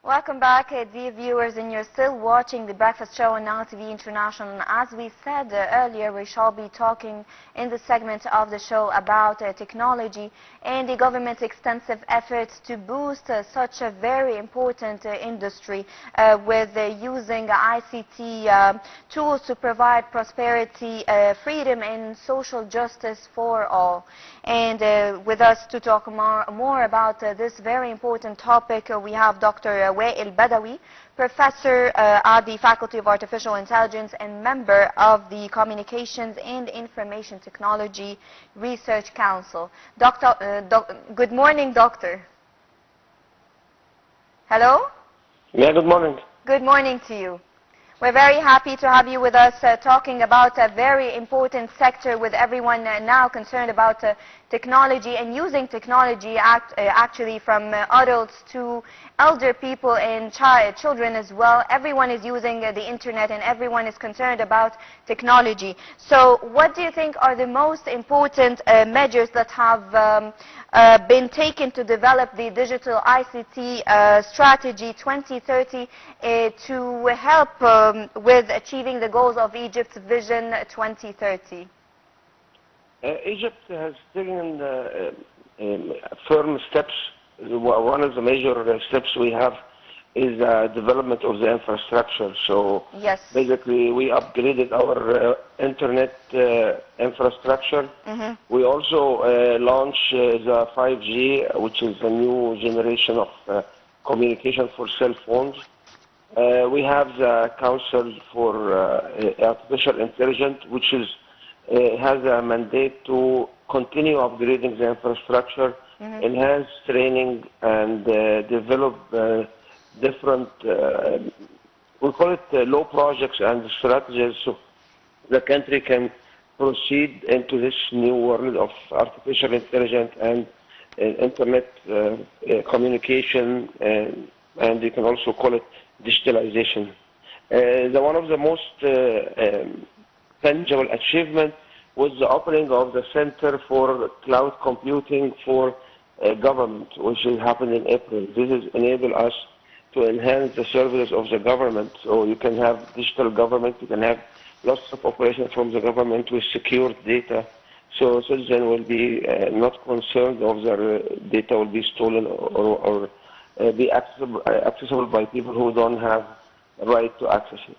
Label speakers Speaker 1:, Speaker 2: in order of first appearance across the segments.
Speaker 1: Welcome back, dear viewers, and you're still watching The Breakfast Show on Now TV International. And as we said earlier, we shall be talking in this segment of the show about technology and the government's extensive efforts to boost such a very important industry with using ICT tools to provide prosperity, freedom, and social justice for all. And with us to talk more about this very important topic, we have Dr. Wael Badawy, professor at the Faculty of Artificial Intelligence and member of the Communications and Information Technology Research Council. Good morning, doctor. Hello?
Speaker 2: Yeah, good morning.
Speaker 1: Good morning to you. We're very happy to have you with us talking about a very important sector with everyone now concerned about technology and using technology actually from adults to elder people and children as well. Everyone is using the internet and everyone is concerned about technology. So what do you think are the most important measures that have been taken to develop the digital ICT strategy 2030 to help with achieving the goals of Egypt's Vision 2030?
Speaker 2: Egypt has taken firm steps. One of the major steps we have is development of the infrastructure. So
Speaker 1: yes,
Speaker 2: basically we upgraded our internet infrastructure. We also launched the 5G, which is a new generation of communication for cell phones. We have the Council for Artificial Intelligence, which is has a mandate to continue upgrading the infrastructure, enhance training, and develop different, we call it law projects and strategies, so the country can proceed into this new world of artificial intelligence and internet communication, and you can also call it digitalization. One of the most tangible achievement was the opening of the Center for Cloud Computing for Government, which will happen in April. This has enabled us to enhance the services of the government. So you can have digital government, you can have lots of operations from the government with secured data. So citizens will be not concerned of their data will be stolen or be accessible by people who don't have the right to access it.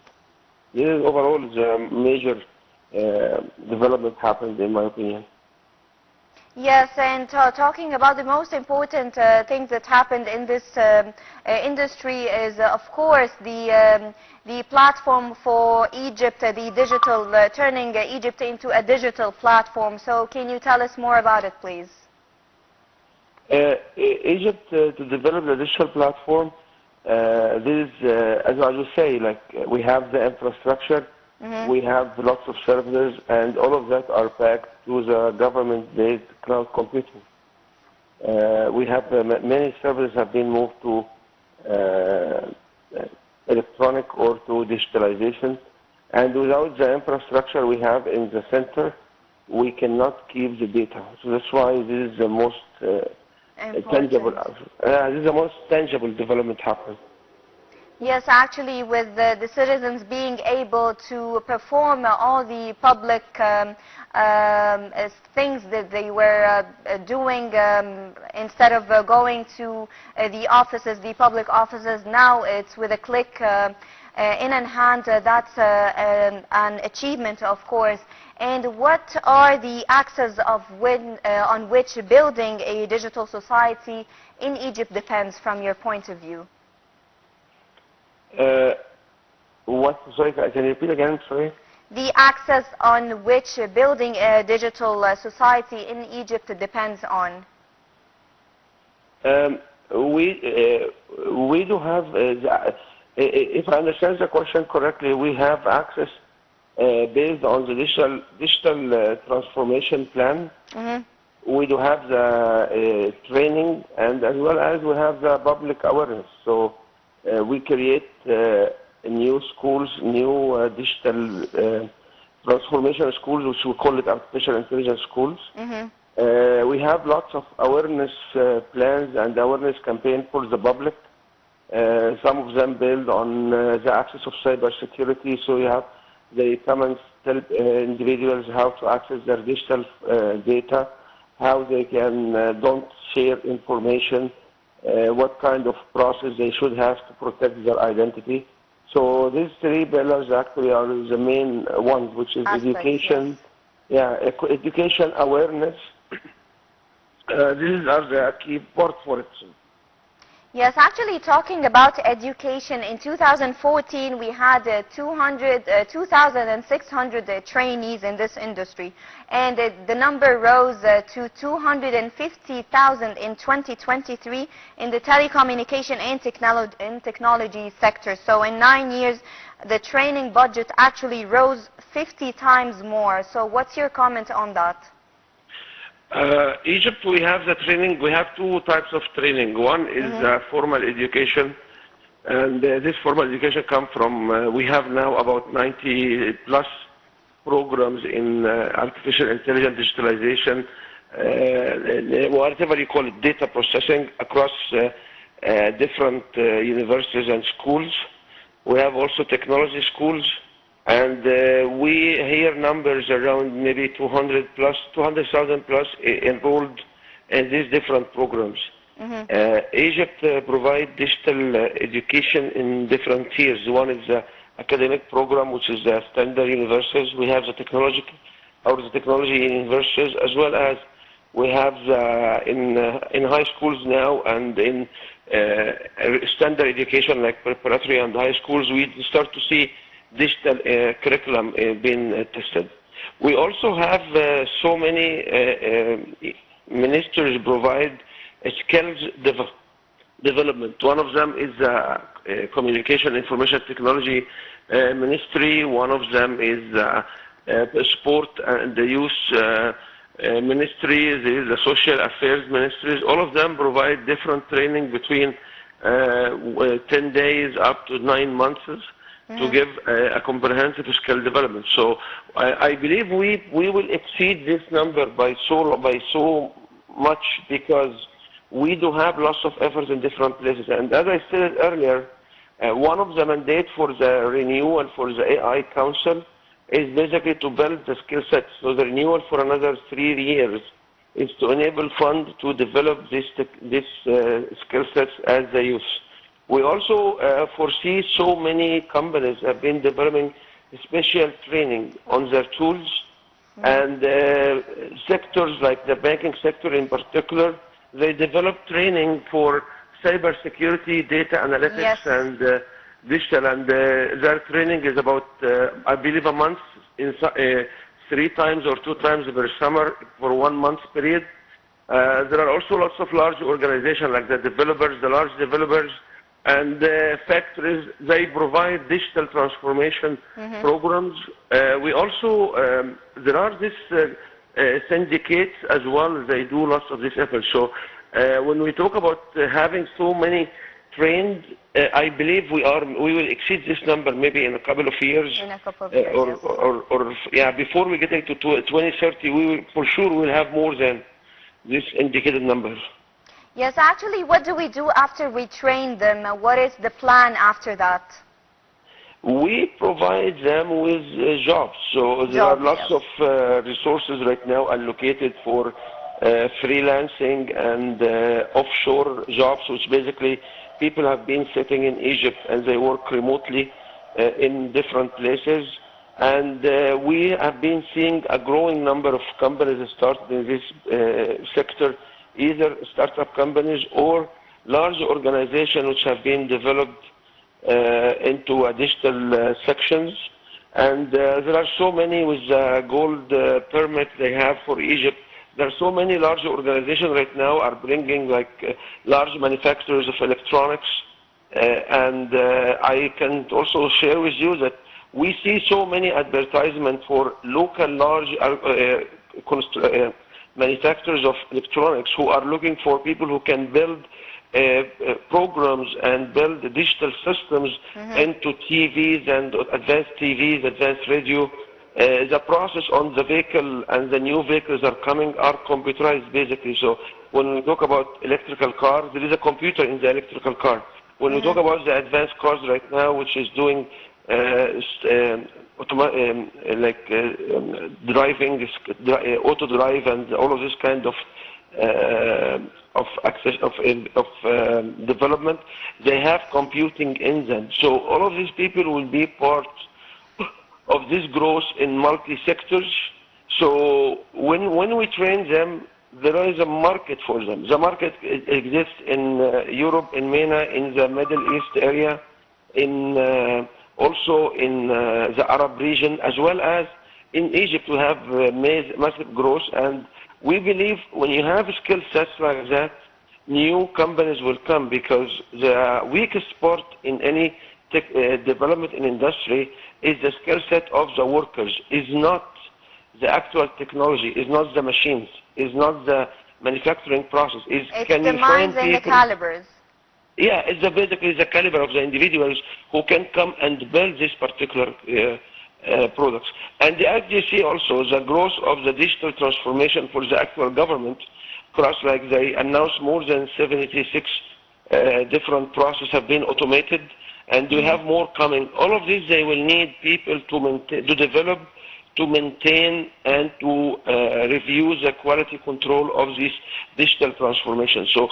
Speaker 2: This is overall the major development happened, in my opinion.
Speaker 1: Yes, and talking about the most important things that happened in this industry is, of course, the platform for Egypt, the digital, turning Egypt into a digital platform. So can you tell us more about it, please?
Speaker 2: Egypt, to develop the digital platform, this is, as I just say, like we have the infrastructure, we have lots of services, and all of that are packed to the government-based cloud computing. We have many services have been moved to electronic or to digitalization, and without the infrastructure we have in the center, we cannot keep the data. So that's why this is the most tangible. This is the most tangible development happened.
Speaker 1: Yes, actually, with the citizens being able to perform all the public things that they were doing instead of going to the offices, the public offices, now it's with a click in hand. That's an achievement, of course. And what are the axes of on which building a digital society in Egypt depends from your point of view?
Speaker 2: Sorry, can you repeat again? Sorry.
Speaker 1: The axis on which building a digital society in Egypt depends on.
Speaker 2: We do have, if I understand the question correctly, we have access based on the digital transformation plan. We do have the training, and as well as we have the public awareness. So we create new schools, new digital transformation schools, which we call it artificial intelligence schools. We have lots of awareness plans and awareness campaign for the public. Some of them build on the access of cybersecurity. So they come and tell individuals how to access their digital data, how they can don't share information, what kind of process they should have to protect their identity. So these three pillars actually are the main ones, which is education, education, awareness. These are the key parts for it.
Speaker 1: Yes, actually talking about education, in 2014 we had 2,600 trainees in this industry, and the number rose to 250,000 in 2023 in the telecommunication and technology sector. So in 9 years, the training budget actually rose 50 times more. So what's your comment on that?
Speaker 2: Egypt, we have the training. We have two types of training. One is formal education, and this formal education comes from, we have now about 90 plus programs in artificial intelligence, digitalization, whatever you call it, data processing across different universities and schools. We have also technology schools. And we hear numbers around maybe 200,000 plus enrolled in these different programs. Egypt provides digital education in different tiers. One is the academic program, which is the standard universities. We have the technology universities, as well as we have in high schools now, and in standard education like preparatory and high schools, we start to see digital curriculum being tested. We also have so many ministers provide skills development. One of them is Communication Information Technology Ministry. One of them is Sport and the Youth Ministry. There is the Social Affairs Ministries. All of them provide different training between 10 days up to 9 months. To give a comprehensive skill development. So I believe we will exceed this number by so much, because we do have lots of efforts in different places. And as I said earlier, one of the mandates for the renewal for the AI Council is basically to build the skill sets. So the renewal for another 3 years is to enable funds to develop this skill sets as they use. We also foresee so many companies have been developing special training on their tools, and sectors like the banking sector in particular, they develop training for cybersecurity, data analytics, and digital, and their training is about, I believe, a month, in 3 times or 2 times per summer for 1 month period. There are also lots of large organizations like the large developers, and factories. They provide digital transformation programs. We also, there are these syndicates as well. They do lots of this effort. So when we talk about having so many trained, I believe we will exceed this number maybe in a couple of years.
Speaker 1: In a couple of years,
Speaker 2: before we get into 2030, for sure we'll have more than this indicated number.
Speaker 1: Yes, actually, what do we do after we train them? What is the plan after that?
Speaker 2: We provide them with jobs. So there are lots of resources right now allocated for freelancing and offshore jobs, which basically people have been sitting in Egypt and they work remotely in different places. And we have been seeing a growing number of companies started in this sector, either startup companies or large organizations which have been developed into digital sections. And there are so many with the gold permit they have for Egypt. There are so many large organizations right now are bringing large manufacturers of electronics. And I can also share with you that we see so many advertisements for local large manufacturers of electronics who are looking for people who can build programs and build digital systems into TVs and advanced TVs, advanced radio. The process on the vehicle and the new vehicles are computerized basically. So when we talk about electrical cars, there is a computer in the electrical car. When we talk about the advanced cars right now, which is doing driving, auto drive, and all of this kind of development, they have computing in them. So all of these people will be part of this growth in multi-sectors. So when we train them, there is a market for them. The market exists in Europe, in MENA, in the Middle East area, in also in the Arab region, as well as in Egypt. We have massive growth, and we believe when you have skill sets like that, new companies will come, because the weakest part in any development in industry is the skill set of the workers, is not the actual technology, is not the machines, is not the manufacturing process.
Speaker 1: It's the minds and the calibers.
Speaker 2: Yeah, it's basically the caliber of the individuals who can come and build this particular products. And as you see also, the growth of the digital transformation for the actual government, because like they announced more than 76 different processes have been automated, and we have more coming. All of these, they will need people to maintain, to develop, to maintain, and to review the quality control of this digital transformation. So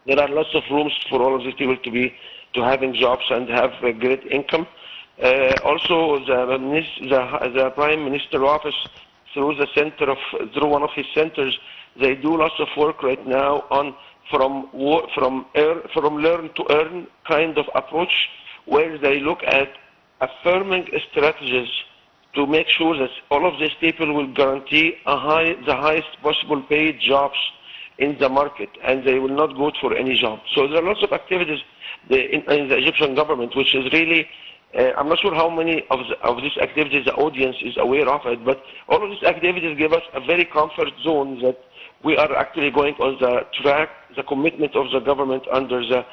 Speaker 2: there are lots of rooms for all of these people to having jobs and have a great income. Also, the Prime Minister office, through one of his centers, they do lots of work right now on from learn to earn kind of approach, where they look at affirming strategies to make sure that all of these people will guarantee the highest possible paid jobs in the market, and they will not go for any job. So there are lots of activities in the Egyptian government, which is really, I'm not sure how many of these activities the audience is aware of it, but all of these activities give us a very comfort zone that we are actually going on the track. The commitment of the government under the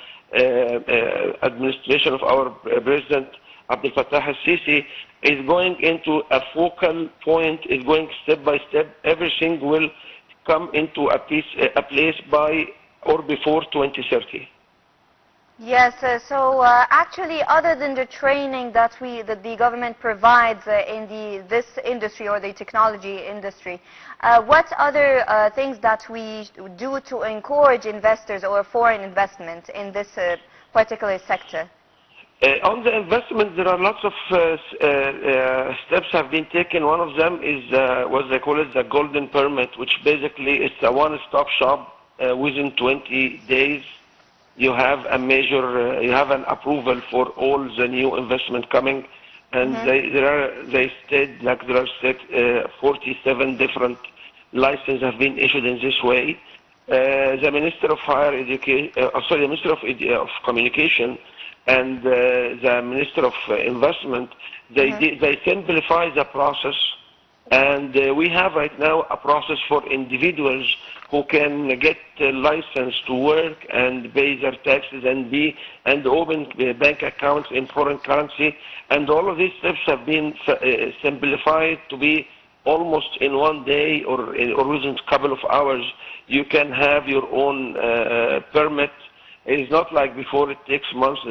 Speaker 2: administration of our President Abdel Fattah al-Sisi is going into a focal point, is going step by step. Everything will come into a place by or before 2030.
Speaker 1: Yes, so actually, other than the training that the government provides in this industry or the technology industry, what other things that we do to encourage investors or foreign investment in this particular sector?
Speaker 2: On the investment, there are lots of steps have been taken. One of them is what they call it the golden permit, which basically is a one-stop shop. Within 20 days, you have a major, you have an approval for all the new investment coming, and they said like there are 47 different licenses have been issued in this way. The Minister of Higher Education, the Minister of Communication, and the Minister of Investment, they simplify the process, and we have right now a process for individuals who can get a license to work and pay their taxes and open bank accounts in foreign currency, and all of these steps have been simplified to be almost in one day or within a couple of hours. You can have your own permit. It is not like before, it takes months.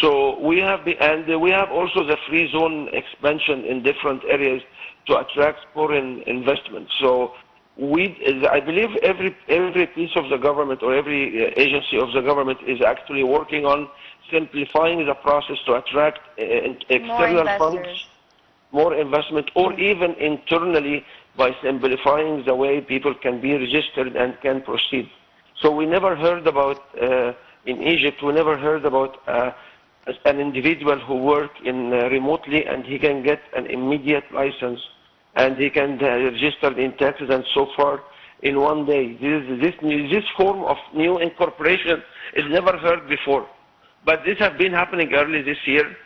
Speaker 2: So we have we have also the free zone expansion in different areas to attract foreign investment. So I believe every piece of the government or every agency of the government is actually working on simplifying the process to attract external funds, more investment, or even internally by simplifying the way people can be registered and can proceed. So we never heard about, in Egypt, we never heard about an individual who works remotely and he can get an immediate license and he can register in taxes and so forth in one day. This form of new incorporation is never heard before. But this has been happening early this year,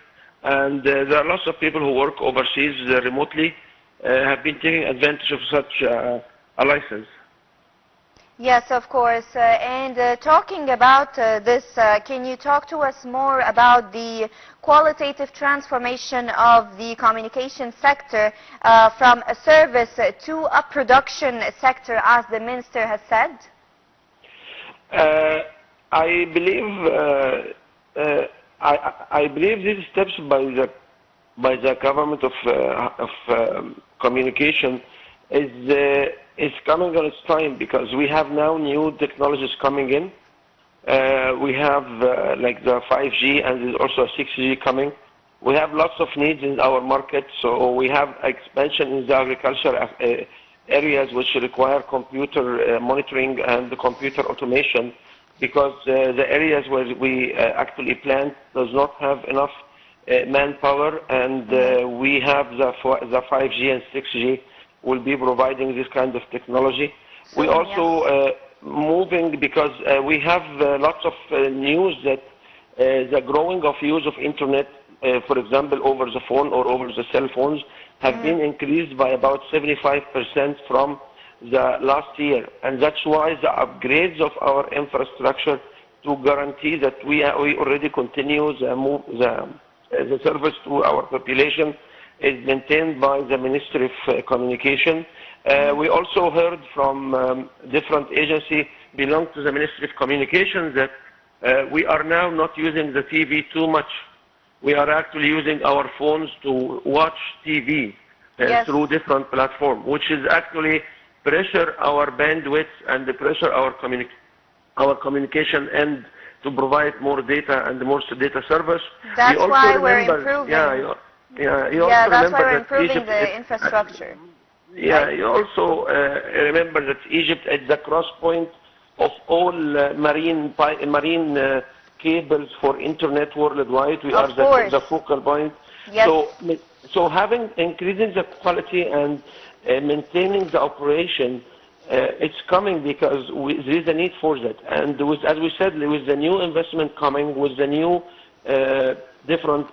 Speaker 2: and there are lots of people who work overseas remotely have been taking advantage of such a license.
Speaker 1: Yes, of course. And talking about this, can you talk to us more about the qualitative transformation of the communication sector from a service to a production sector, as the minister has said?
Speaker 2: I believe I believe these steps by the government of communication is coming on its time, because we have now new technologies coming in. We have like the 5G, and there's also a 6G coming. We have lots of needs in our market, so we have expansion in the agriculture areas which require computer monitoring and computer automation, because the areas where we actually plant does not have enough manpower, and we have the 5G and 6G will be providing this kind of technology. We also moving, because we have lots of news that the growing of use of internet, for example, over the phone or over the cell phones, have been increased by about 75% from the last year, and that's why the upgrades of our infrastructure to guarantee that we already continue the service to our population is maintained by the Ministry of Communication. We also heard from different agencies belong to the Ministry of Communication that we are now not using the TV too much. We are actually using our phones to watch TV through different platforms, which is actually pressure our bandwidth and pressure our communication and to provide more data and more data service.
Speaker 1: That's why we're improving.
Speaker 2: That's
Speaker 1: why we're improving the infrastructure.
Speaker 2: Yeah, you also remember that Egypt is the cross point of all marine cables for internet worldwide. We are the focal point.
Speaker 1: Yes.
Speaker 2: So increasing the quality and maintaining the operation, it's coming because there is a need for that. And as we said, with the new investment coming, with the new different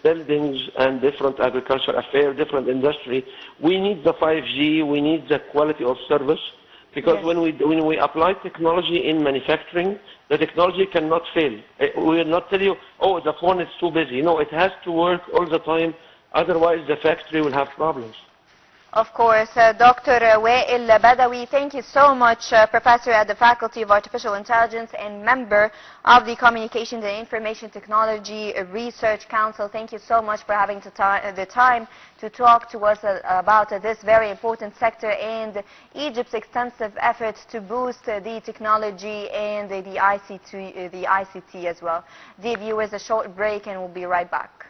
Speaker 2: buildings and different agricultural affairs, different industry, we need the 5G, we need the quality of service, because when we apply technology in manufacturing, the technology cannot fail. We will not tell you, oh, the phone is too busy. No, it has to work all the time, otherwise the factory will have problems.
Speaker 1: Of course. Dr. Wael Badawy, thank you so much, Professor at the Faculty of Artificial Intelligence and member of the Communications and Information Technology Research Council. Thank you so much for having the time to talk to us about this very important sector and Egypt's extensive efforts to boost the technology and the ICT as well. Dear viewers, a short break and we'll be right back.